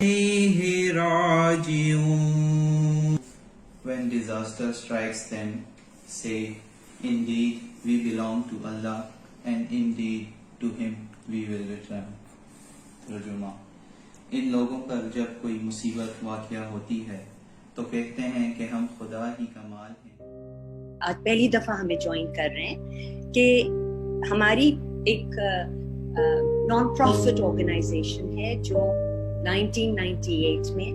إليه راجعون. When disaster strikes them, say, indeed we belong to Allah and indeed to Him we will return. ترجمہ: ان لوگوں پر جب کوئی مصیبت واقع ہوتی ہے تو کہتے ہیں کہ ہم خدا ہی کا مال ہیں. آج پہلی دفعہ ہمیں جوائن کر رہے ہیں کہ ہماری ایک نان پروفٹ آرگنائزیشن ہے جو 1998 میں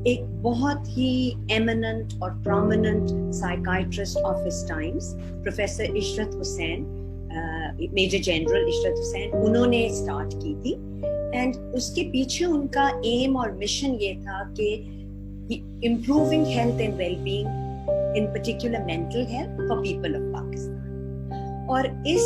ایک بہت ہی ایمننٹ اور prominent psychiatrist of his times professor Ishrat Hussain, major general Ishrat Hussain, انہوں نے اسٹارٹ کی تھی. اینڈ اس کے پیچھے ان کا ایم اور مشن یہ تھا کہ improving health and well being in particular mental health for people of Pakistan. اور اس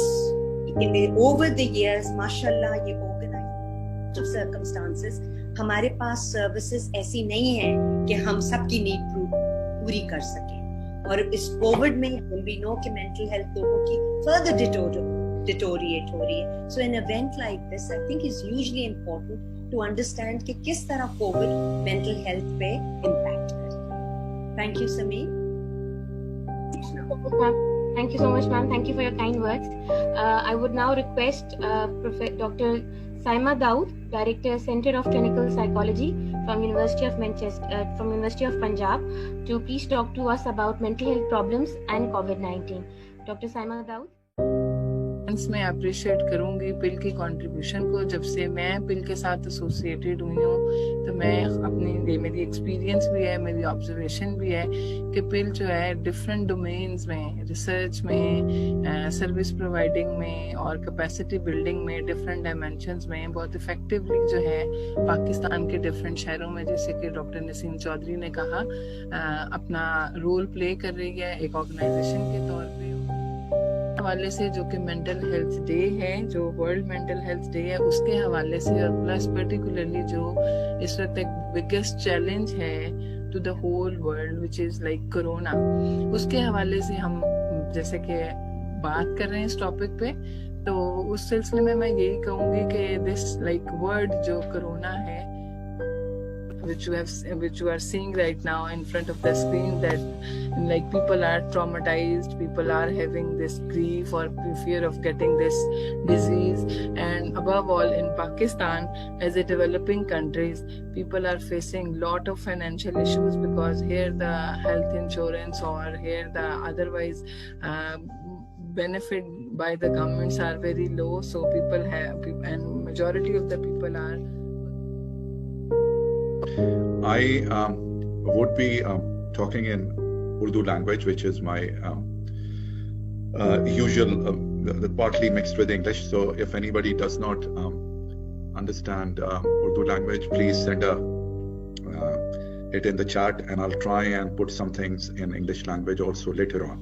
over the years ماشاءاللہ یہ organized of circumstances ہمارے پاس services ایسی نہیں ہیں کہ ہم سب کی نیڈ پوری کر سکیں. اور اس کووڈ میں we know کہ mental health لوگوں کی further deteriorate ہو رہی ہے. So an event like this I think is hugely important to understand کہ کس طرح کووڈ mental health پہ impact کرے. Thank you Sameer. Thank you so much, ma'am. Thank you for your kind words. I would now request Dr. Saima Daud, Director, Center of Clinical Psychology from University of Manchester, from University of Punjab, to please talk to us about mental health problems and COVID-19. Dr. Saima Daud. میں appreciate کروں گی پل کی contribution کو. جب سے میں پل کے ساتھ ایسوسیٹیڈ ہوئی ہوں تو میں اپنی میری ایکسپیرینس بھی ہے، میری آبزرویشن بھی ہے کہ پل جو ہے ڈفرینٹ ڈومینز میں، ریسرچ میں، سروس پرووائڈنگ میں اور کیپیسٹی بلڈنگ میں، ڈفرینٹ ڈائمینشنز میں بہت افیکٹولی جو ہے پاکستان کے ڈفرینٹ شہروں میں، جیسے کہ ڈاکٹر نسیم چودھری نے کہا، اپنا رول پلے کر رہی ہے ایک آرگنائزیشن کے طور پہ. حوالے سے جو کہ مینٹل ہیلتھ ڈے ہے، جو ورلڈ مینٹل ہیلتھ ڈے ہے، اس کے حوالے سے اور پلس پرٹیکولرلی جو اس وقت ایک بگیسٹ چیلنج ہے to the whole world which is like corona, اس کے حوالے سے ہم جیسے کہ بات کر رہے ہیں اس ٹاپک پہ. تو اس سلسلے میں یہی کہوں گی کہ دس لائک ورڈ جو کرونا ہے which you are seeing right now in front of the screen, that like people are traumatized, people are having this grief or fear of getting this disease, and above all in Pakistan as a developing countries, people are facing lot of financial issues because here the health insurance or here the otherwise benefit by the governments are very low, so people have, and majority of the people are. I would be talking in Urdu language, which is my usual, partly mixed with English. So if anybody does not understand Urdu language, please send it in the chat, and I'll try and put some things in English language also later on.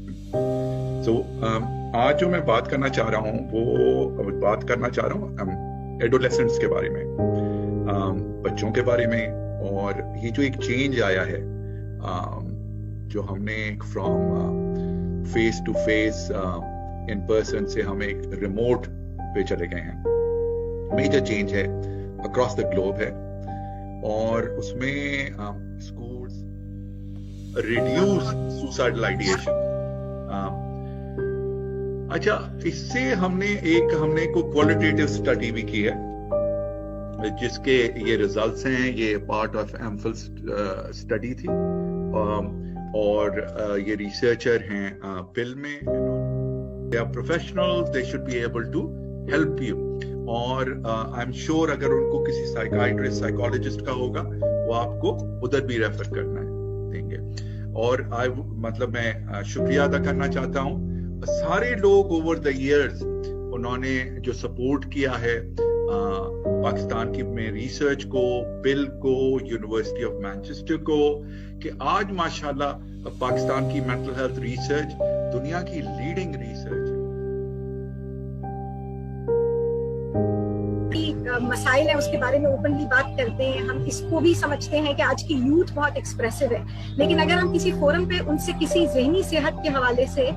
So آج جو میں بات کرنا چاہ رہا ہوں وہ بات کرنا چاہ رہا ہوں ایڈولیسنٹس کے بارے میں، بچوں کے بارے میں. اور یہ جو ایک چینج آیا ہے جو ہم نے from face to face in person سے ہم ایک ریموٹ پہ چلے گئے ہیں، میجر چینج ہے، اکراس دا گلوب ہے. اور اس میں اسکولس ریڈیوس سوسائڈل آئیڈیشن. اچھا، اس سے ہم نے کوئی کوالٹیٹیو اسٹڈی بھی کی ہے جس کے یہ ریزلٹس ہیں. یہ پارٹ آف ایمفل اسٹڈی تھی اور یہ ریسرچر ہیں پل میں. They are professionals, they should be able to help you. اور آئی ایم شیور اگر ان کو کسی سائیکائٹرسٹ سائیکالوجسٹ کا ہوگا وہ آپ کو ادھر بھی ریفر کرنا دیں گے. اور میں شکریہ ادا کرنا چاہتا ہوں سارے لوگ اوور دا ایئرز انہوں نے جو سپورٹ کیا ہے پاکستان کی میں ریسرچ کو، پل کو، یونیورسٹی آف مانچسٹر کو، کہ آج ماشاءاللہ پاکستان کی مینٹل ہیلتھ ریسرچ دنیا کی لیڈنگ ریسرچ ہے. مسائل ہیں اس کے بارے میں اوپنلی بات کرتے ہیں. ہم اس کو بھی سمجھتے ہیں کہ آج کی یوتھ بہت ایکسپریسو ہے، لیکن اگر ہم کسی فورم پہ ان سے کسی ذہنی صحت کے حوالے سے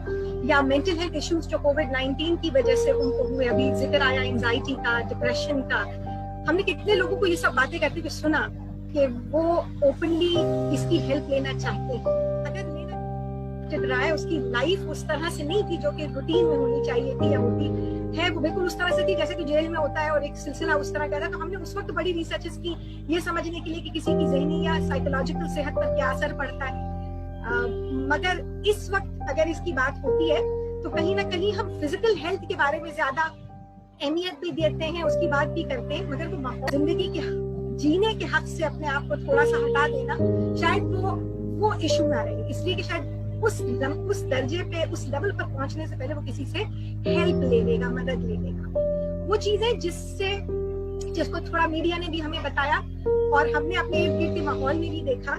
یا مینٹل ہیلتھ ایشوز جو کووڈ-19 کی وجہ سے ان کو ہوئے، ابھی ذکر آیا انزائٹی کا، ڈپریشن کا، ہم نے کتنے لوگوں کو یہ سب باتیں کرتے ہوئے سنا. کہ وہ اوپنلی اس کی ہیلپ لینا چاہتے ہیں. اگر لینا چل رہا ہے, اس کی لائف اس طرح سے نہیں تھی جو کہ روٹین میں ہونی چاہیے تھی یا ہوتی ہے, وہ بالکل اس طرح سے تھی جیسے کہ جیل میں ہوتا ہے اور ایک سلسلہ اس طرح کا تھا. تو ہم نے اس وقت بڑی ریسرچز کی یہ سمجھنے کے لیے کہ کسی کی ذہنی یا سائیکولوجیکل صحت پر کیا اثر پڑتا ہے. مگر اس وقت اگر اس کی بات ہوتی ہے تو کہیں نہ کہیں ہم فزیکل ہیلتھ کے بارے میں زیادہ اہمیت بھی دیتے ہیں, اس کی بات بھی کرتے ہیں, مگر وہ زندگی کے جینے کے حق سے اپنے آپ کو تھوڑا سا ہٹا دینا شاید وہ ایشو نہ رہے, اس لیے کہ شاید اس درجے پہ اس لیول پر پہنچنے سے پہلے وہ کسی سے ہیلپ لے لے گا, مدد لے لے گا. وہ چیزیں جس کو تھوڑا میڈیا نے بھی ہمیں بتایا اور ہم نے اپنے ارد گرد کے ماحول میں بھی دیکھا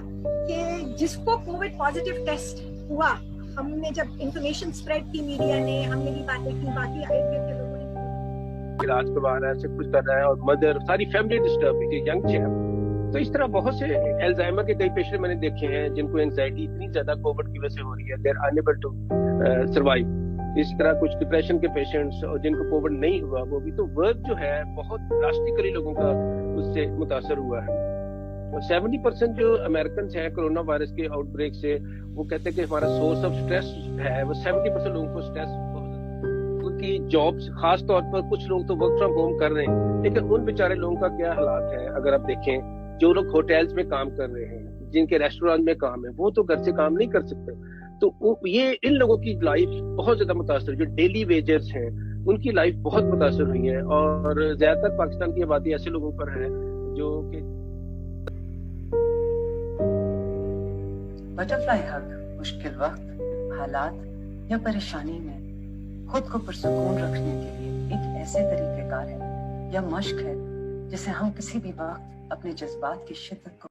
کہ جس کو کووڈ پازیٹیو ٹیسٹ ہوا, ہم نے جب انفارمیشن اسپریڈ کی میڈیا نے, ہم نے بھی باتیں کی, باقی ارد گرد کے لوگوں نے علاج کروا رہا ہے, سب کچھ کر رہا ہے, اور مدر ساری فیملی ڈسٹرب ہوئی تھی, ینگ چیپ. تو اس طرح بہت سے الزائمر کے کئی پیشنٹ میں نے دیکھے ہیں جن کو اینگزائٹی اتنی زیادہ کووڈ کی وجہ سے ہو رہی ہے, they are unable to survive. اس طرح کچھ ڈپریشن کے پیشنٹس اور جن کو کووڈ نہیں ہوا وہ بھی. تو ورک جو ہے بہت ڈراسٹیکلی لوگوں کا اس سے متاثر ہوا ہے. 70% جو امریکنس ہیں کرونا وائرس کے آؤٹ بریک سے, وہ کہتے ہیں کہ ہمارا سورس آف اسٹریس ہے, وہ 70% لوگوں کو اسٹریس کی جابس, خاص طور پر کچھ لوگ تو ورک فرام ہوم کر رہے ہیں, لیکن ان بیچارے لوگوں کا کیا حالات ہے اگر آپ دیکھیں. جو لوگ ہوٹلز میں کام کر رہے ہیں, جن کے ریسٹورینٹ میں کام ہے, وہ تو گھر سے کام نہیں کر سکتے. تو یہ ان لوگوں کی لائف بہت زیادہ متاثر, جو ڈیلی ویجرز ہیں ان کی لائف بہت متاثر ہوئی ہے. اور زیادہ تر پاکستان کی آبادی ایسے لوگوں پر ہے جو کہ بٹرفلائی ہگ مشکل وقت, حالات یا پریشانی میں خود کو پرسکون رکھنے کے لیے ایک ایسے طریقہ کار ہے یا مشق ہے جسے ہم کسی بھی وقت اپنے جذبات کی شدت کو